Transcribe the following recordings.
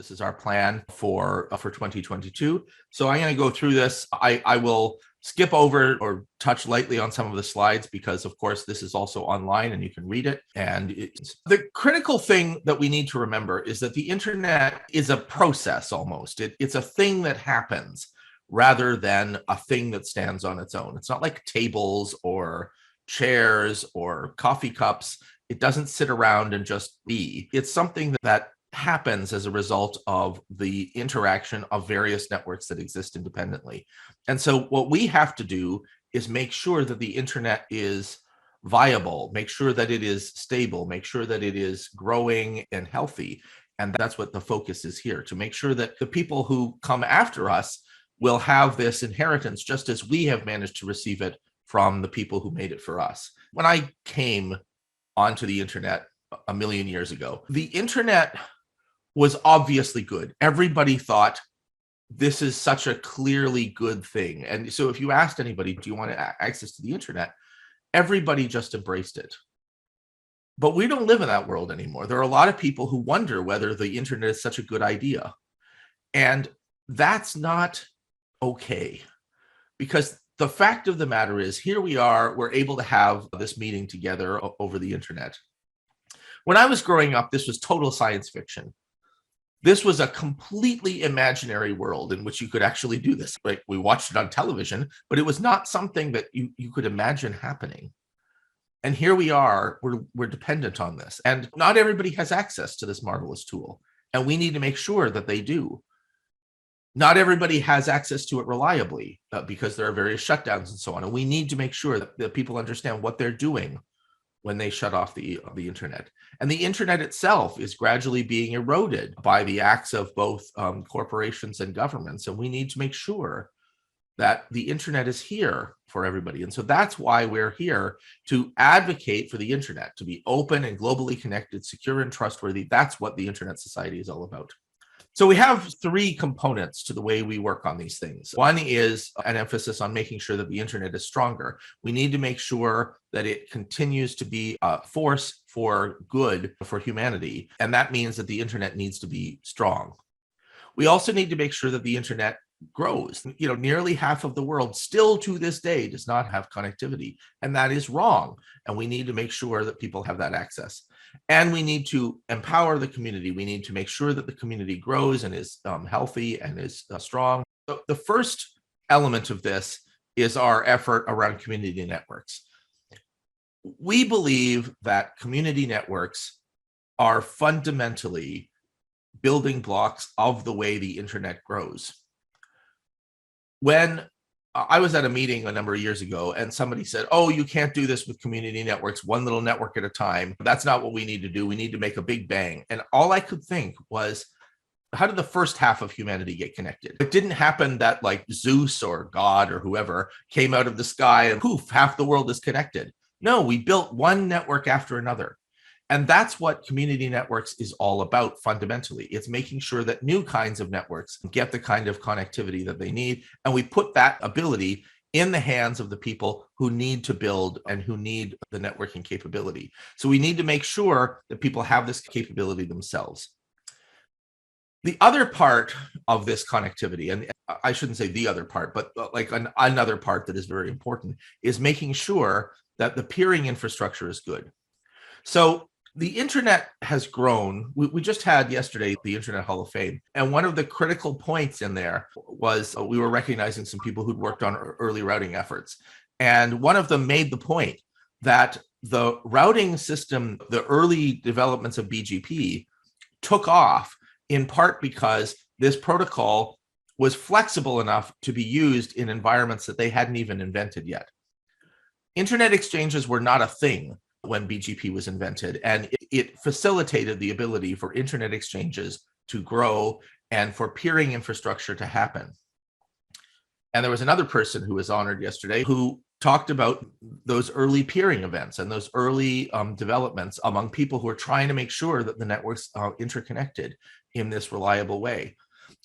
This is our plan for 2022. So I'm going to go through this. I will skip over or touch lightly on some of the slides because, of course, this is also online and you can read it. And the critical thing that we need to remember is that the internet is a process almost. It's a thing that happens rather than a thing that stands on its own. It's not like tables or chairs or coffee cups. It doesn't sit around and just be. It's something that happens as a result of the interaction of various networks that exist independently. And so what we have to do is make sure that the internet is viable, make sure that it is stable, make sure that it is growing and healthy. And that's what the focus is here, to make sure that the people who come after us will have this inheritance just as we have managed to receive it from the people who made it for us. When I came onto the internet a million years ago, the internet was obviously good. Everybody thought this is such a clearly good thing. And so if you asked anybody, do you want access to the internet? Everybody just embraced it. But we don't live in that world anymore. There are a lot of people who wonder whether the internet is such a good idea. And that's not okay. Because the fact of the matter is, here we are, we're able to have this meeting together over the internet. When I was growing up, this was total science fiction. This was a completely imaginary world in which you could actually do this. Like, we watched it on television, but it was not something that you could imagine happening. And here we are, we're dependent on this. And not everybody has access to this marvelous tool. And we need to make sure that they do. Not everybody has access to it reliably because there are various shutdowns and so on. And we need to make sure that people understand what they're doing when they shut off the internet. And the internet itself is gradually being eroded by the acts of both corporations and governments. And we need to make sure that the internet is here for everybody. And so that's why we're here, to advocate for the internet, to be open and globally connected, secure and trustworthy. That's what the Internet Society is all about. So we have three components to the way we work on these things. One is an emphasis on making sure that the internet is stronger. We need to make sure that it continues to be a force for good for humanity. And that means that the internet needs to be strong. We also need to make sure that the internet grows. Nearly half of the world still to this day does not have connectivity, and that is wrong. And we need to make sure that people have that access. And we need to empower the community. We need to make sure that the community grows and is healthy and is strong. The first element of this is our effort around community networks. We believe that community networks are fundamentally building blocks of the way the internet grows. When I was at a meeting a number of years ago and somebody said, oh, you can't do this with community networks, one little network at a time. That's not what we need to do. We need to make a big bang. And all I could think was, how did the first half of humanity get connected? It didn't happen that like Zeus or God or whoever came out of the sky and poof, half the world is connected. No, we built one network after another. And that's what community networks is all about fundamentally. It's making sure that new kinds of networks get the kind of connectivity that they need. And we put that ability in the hands of the people who need to build and who need the networking capability. So we need to make sure that people have this capability themselves. The other part of this connectivity, and I shouldn't say the other part, but like another part that is very important, is making sure that the peering infrastructure is good. So the internet has grown. We just had yesterday the Internet Hall of Fame. And one of the critical points in there was we were recognizing some people who'd worked on early routing efforts. And one of them made the point that the routing system, the early developments of BGP, took off in part because this protocol was flexible enough to be used in environments that they hadn't even invented yet. Internet exchanges were not a thing when BGP was invented, and it facilitated the ability for internet exchanges to grow and for peering infrastructure to happen. And there was another person who was honored yesterday who talked about those early peering events and those early developments among people who are trying to make sure that the networks are interconnected in this reliable way.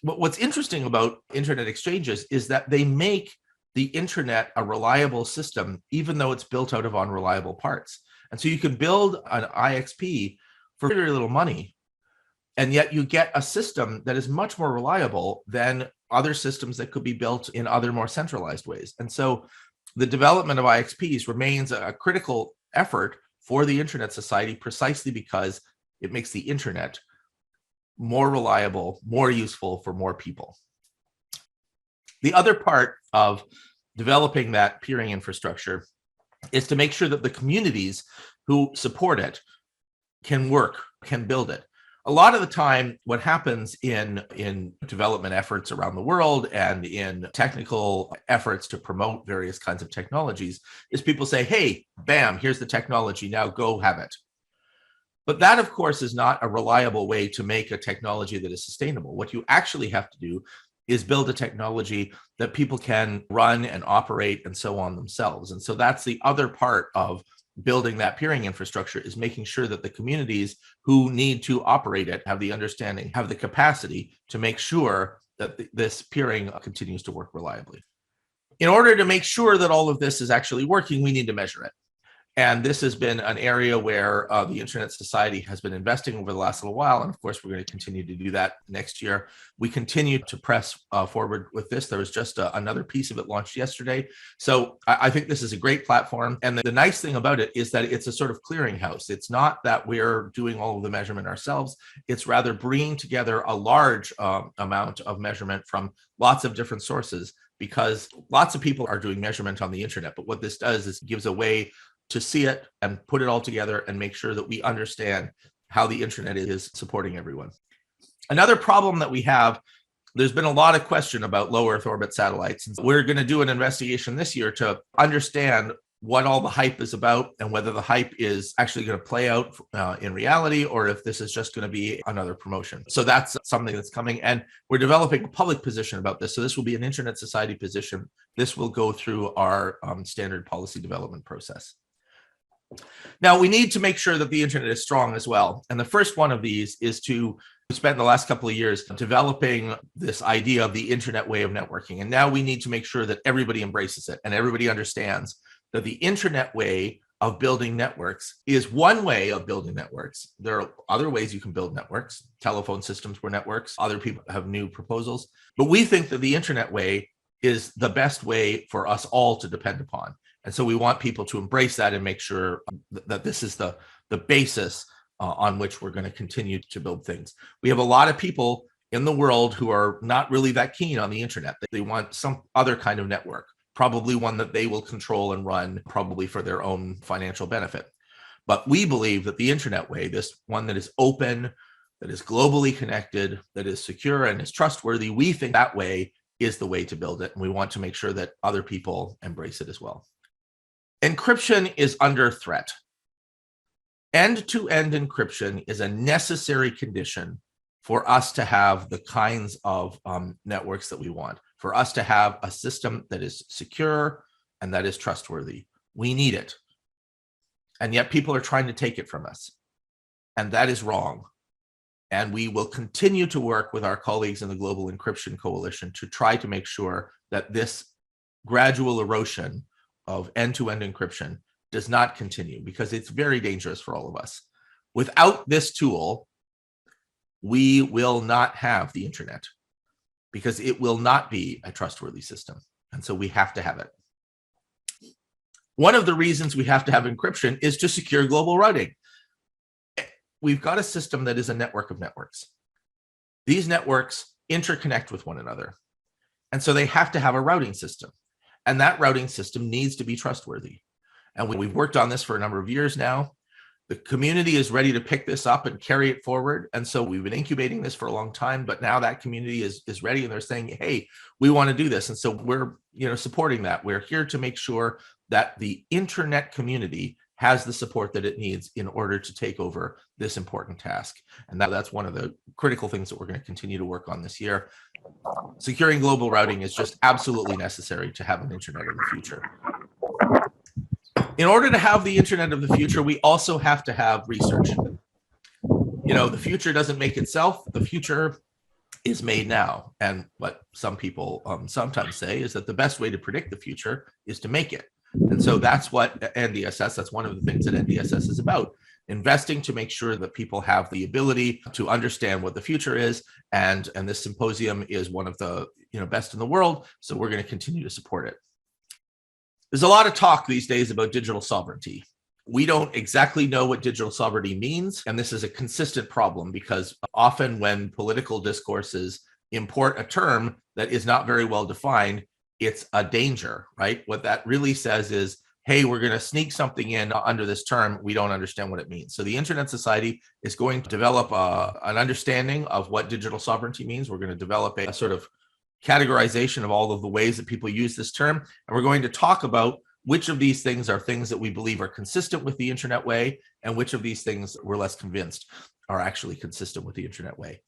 But what's interesting about internet exchanges is that they make the internet a reliable system, even though it's built out of unreliable parts. And so you can build an IXP for very little money And yet you get a system that is much more reliable than other systems that could be built in other more centralized ways. And so the development of IXPs remains a critical effort for the Internet Society, precisely because it makes the internet more reliable, more useful for more people. The other part of developing that peering infrastructure is to make sure that the communities who support it can work, can build it. A lot of the time, what happens in development efforts around the world and in technical efforts to promote various kinds of technologies is people say, hey, bam, here's the technology, now go have it. But that, of course, is not a reliable way to make a technology that is sustainable. What you actually have to do is build a technology that people can run and operate and so on themselves. And so that's the other part of building that peering infrastructure, is making sure that the communities who need to operate it have the understanding, have the capacity to make sure that this peering continues to work reliably. In order to make sure that all of this is actually working, we need to measure it. And this has been an area where the Internet Society has been investing over the last little while. And of course, we're going to continue to do that next year. We continue to press forward with this. There was just another piece of it launched yesterday. So I think this is a great platform. And the nice thing about it is that it's a sort of clearinghouse. It's not that we're doing all of the measurement ourselves. It's rather bringing together a large amount of measurement from lots of different sources, because lots of people are doing measurement on the internet. But what this does is gives a way to see it and put it all together and make sure that we understand how the internet is supporting everyone. Another problem that we have, there's been a lot of question about low Earth orbit satellites. We're going to do an investigation this year to understand what all the hype is about and whether the hype is actually going to play out in reality, or if this is just going to be another promotion. So that's something that's coming, and we're developing a public position about this. So this will be an Internet Society position. This will go through our standard policy development process. Now, we need to make sure that the internet is strong as well. And the first one of these is to spend the last couple of years developing this idea of the internet way of networking. And now we need to make sure that everybody embraces it and everybody understands that the internet way of building networks is one way of building networks. There are other ways you can build networks. Telephone systems were networks. Other people have new proposals. But we think that the internet way is the best way for us all to depend upon. And so we want people to embrace that and make sure that this is the basis on which we're going to continue to build things. We have a lot of people in the world who are not really that keen on the internet. They want some other kind of network, probably one that they will control and run, probably for their own financial benefit. But we believe that the internet way, this one that is open, that is globally connected, that is secure and is trustworthy, we think that way is the way to build it. And we want to make sure that other people embrace it as well. Encryption is under threat. End-to-end encryption is a necessary condition for us to have the kinds of networks that we want, for us to have a system that is secure and that is trustworthy. We need it. And yet people are trying to take it from us. And that is wrong. And we will continue to work with our colleagues in the Global Encryption Coalition to try to make sure that this gradual erosion of end-to-end encryption does not continue, because it's very dangerous for all of us. Without this tool, we will not have the internet, because it will not be a trustworthy system. And so we have to have it. One of the reasons we have to have encryption is to secure global routing. We've got a system that is a network of networks. These networks interconnect with one another. And so they have to have a routing system. And that routing system needs to be trustworthy. And we've worked on this for a number of years now. The community is ready to pick this up and carry it forward. And so we've been incubating this for a long time, but now that community is ready, and they're saying, hey, we want to do this. And so we're supporting that. We're here to make sure that the internet community has the support that it needs in order to take over this important task. And that's one of the critical things that we're going to continue to work on this year. Securing global routing is just absolutely necessary to have an internet of the future. In order to have the internet of the future, we also have to have research. The future doesn't make itself. The future is made now. And what some people sometimes say is that the best way to predict the future is to make it. And so that's what NDSS, that's one of the things that NDSS is about. Investing to make sure that people have the ability to understand what the future is. And this symposium is one of the best in the world. So we're going to continue to support it. There's a lot of talk these days about digital sovereignty. We don't exactly know what digital sovereignty means. And this is a consistent problem because often when political discourses import a term that is not very well defined, it's a danger, right? What that really says is, hey, we're going to sneak something in under this term. We don't understand what it means. So the Internet Society is going to develop an understanding of what digital sovereignty means. We're going to develop a sort of categorization of all of the ways that people use this term. And we're going to talk about which of these things are things that we believe are consistent with the Internet way, and which of these things we're less convinced are actually consistent with the Internet way.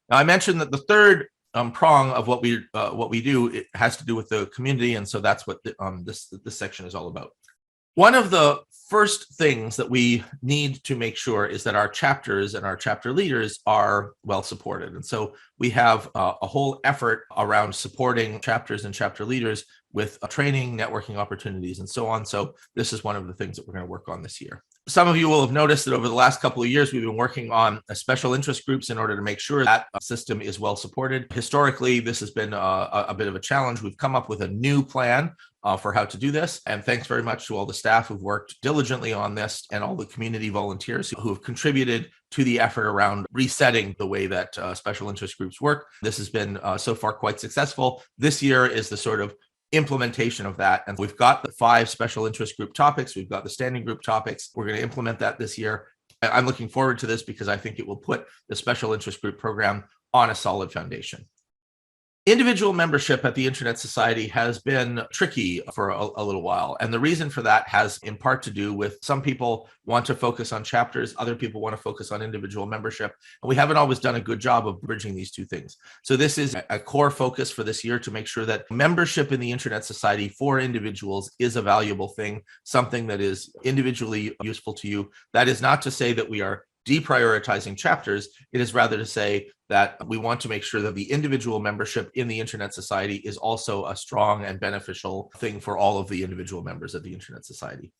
Now, I mentioned that the third prong of what we do, it has to do with the community, and so that's what this section is all about. One of the first things that we need to make sure is that our chapters and our chapter leaders are well supported. And so we have a whole effort around supporting chapters and chapter leaders with training, networking opportunities, and so on. So this is one of the things that we're going to work on this year. Some of you will have noticed that over the last couple of years, we've been working on special interest groups in order to make sure that system is well supported. Historically, this has been a bit of a challenge. We've come up with a new plan for how to do this. And thanks very much to all the staff who've worked diligently on this and all the community volunteers who have contributed to the effort around resetting the way that special interest groups work. This has been so far quite successful. This year is the sort of implementation of that. And we've got the 5 special interest group topics. We've got the standing group topics. We're going to implement that this year. I'm looking forward to this because I think it will put the special interest group program on a solid foundation. Individual membership at the Internet Society has been tricky for a little while. And the reason for that has in part to do with some people want to focus on chapters, other people want to focus on individual membership. And we haven't always done a good job of bridging these two things. So this is a core focus for this year to make sure that membership in the Internet Society for individuals is a valuable thing, something that is individually useful to you. That is not to say that we are deprioritizing chapters. It is rather to say that we want to make sure that the individual membership in the Internet Society is also a strong and beneficial thing for all of the individual members of the Internet Society.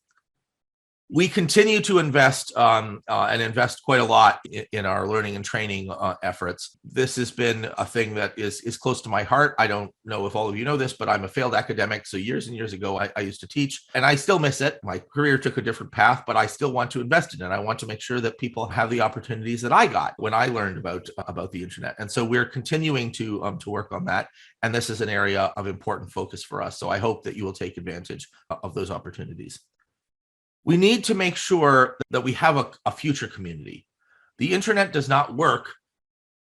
We continue to invest and invest quite a lot in our learning and training efforts. This has been a thing that is close to my heart. I don't know if all of you know this, but I'm a failed academic. So years and years ago, I used to teach, and I still miss it. My career took a different path, but I still want to invest in it. I want to make sure that people have the opportunities that I got when I learned about the internet. And so we're continuing to work on that. And this is an area of important focus for us. So I hope that you will take advantage of those opportunities. We need to make sure that we have a future community. The internet does not work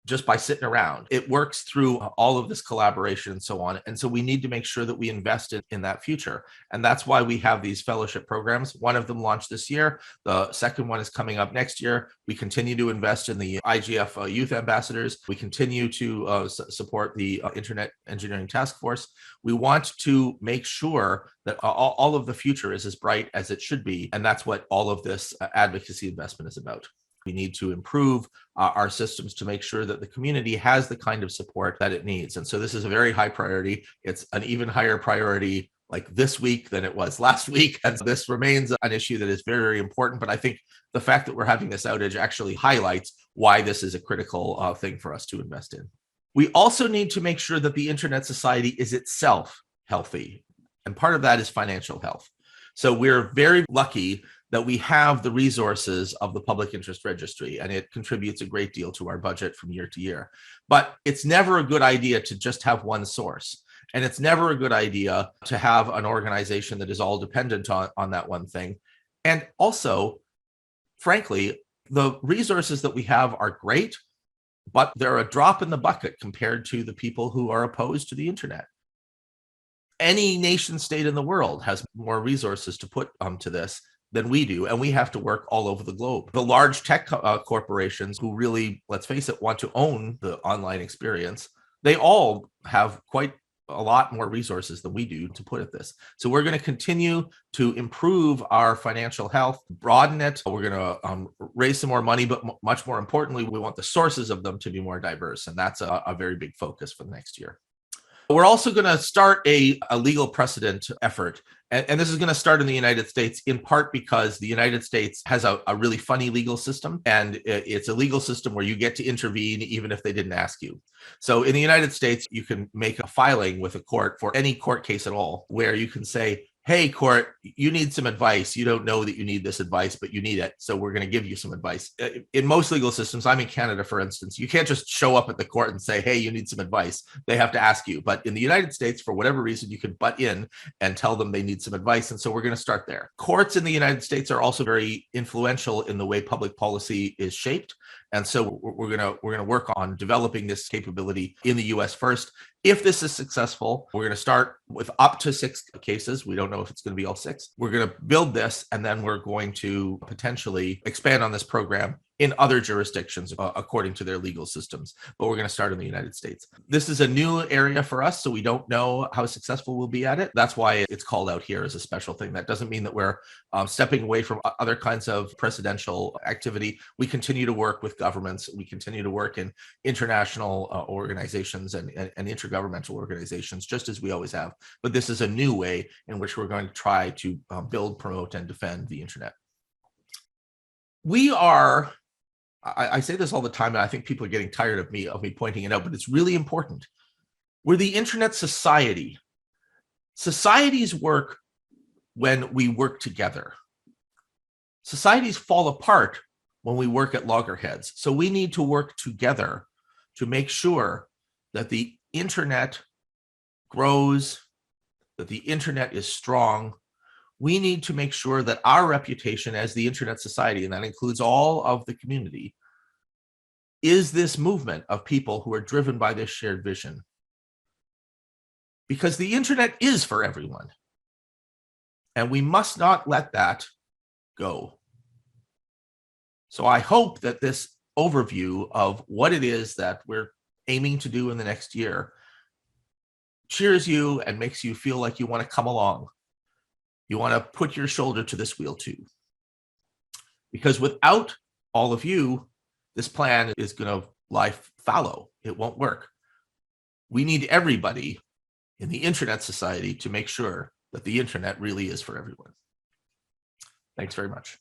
just by sitting around. It works through all of this collaboration and so on. And so we need to make sure that we invest in that future. And that's why we have these fellowship programs. One of them launched this year. The second one is coming up next year. We continue to invest in the IGF youth ambassadors. We continue to support the Internet Engineering Task Force. We want to make sure that all of the future is as bright as it should be. And that's what all of this advocacy investment is about. We need to improve our systems to make sure that the community has the kind of support that it needs. And so this is a very high priority. It's an even higher priority like this week than it was last week. And so this remains an issue that is very, very important. But I think the fact that we're having this outage actually highlights why this is a critical thing for us to invest in. We also need to make sure that the Internet Society is itself healthy. And part of that is financial health. So we're very lucky that we have the resources of the Public Interest Registry, and it contributes a great deal to our budget from year to year. But it's never a good idea to just have one source. And it's never a good idea to have an organization that is all dependent on that one thing. And also, frankly, the resources that we have are great, but they're a drop in the bucket compared to the people who are opposed to the internet. Any nation state in the world has more resources to put to this than we do, and we have to work all over the globe. The large tech corporations who really, let's face it, want to own the online experience, they all have quite a lot more resources than we do to put at this. So we're going to continue to improve our financial health, broaden it. We're going to raise some more money, but much more importantly, we want the sources of them to be more diverse, and that's a very big focus for the next year. We're also going to start a legal precedent effort. And this is going to start in the United States, in part because the United States has a really funny legal system. And it's a legal system where you get to intervene even if they didn't ask you. So in the United States, you can make a filing with a court for any court case at all, where you can say, hey, court, you need some advice. You don't know that you need this advice, but you need it. So we're going to give you some advice. In most legal systems, I'm in Canada, for instance, you can't just show up at the court and say, hey, you need some advice. They have to ask you. But in the United States, for whatever reason, you can butt in and tell them they need some advice. And so we're going to start there. Courts in the United States are also very influential in the way public policy is shaped. And so we're going to work on developing this capability in the US first. If this is successful, we're going to start with up to 6 cases. We don't know if it's going to be all 6. We're going to build this, and then we're going to potentially expand on this program in other jurisdictions according to their legal systems. But we're going to start in the United States. This is a new area for us, so we don't know how successful we'll be at it. That's why it's called out here as a special thing. That doesn't mean that we're stepping away from other kinds of precedential activity. We continue to work with governments. We continue to work in international organizations and intergovernmental organizations, just as we always have. But this is a new way in which we're going to try to build, promote, and defend the internet. We are, I say this all the time, and I think people are getting tired of me pointing it out, but it's really important. We're the internet society. Societies work when we work together. Societies fall apart when we work at loggerheads. So we need to work together to make sure that the internet grows, that the internet is strong. We need to make sure that our reputation as the internet society, and that includes all of the community, is this movement of people who are driven by this shared vision. Because the internet is for everyone. And we must not let that go. So I hope that this overview of what it is that we're aiming to do in the next year cheers you and makes you feel like you want to come along. You want to put your shoulder to this wheel too. Because without all of you, this plan is going to lie fallow. It won't work. We need everybody in the internet society to make sure that the internet really is for everyone. Thanks very much.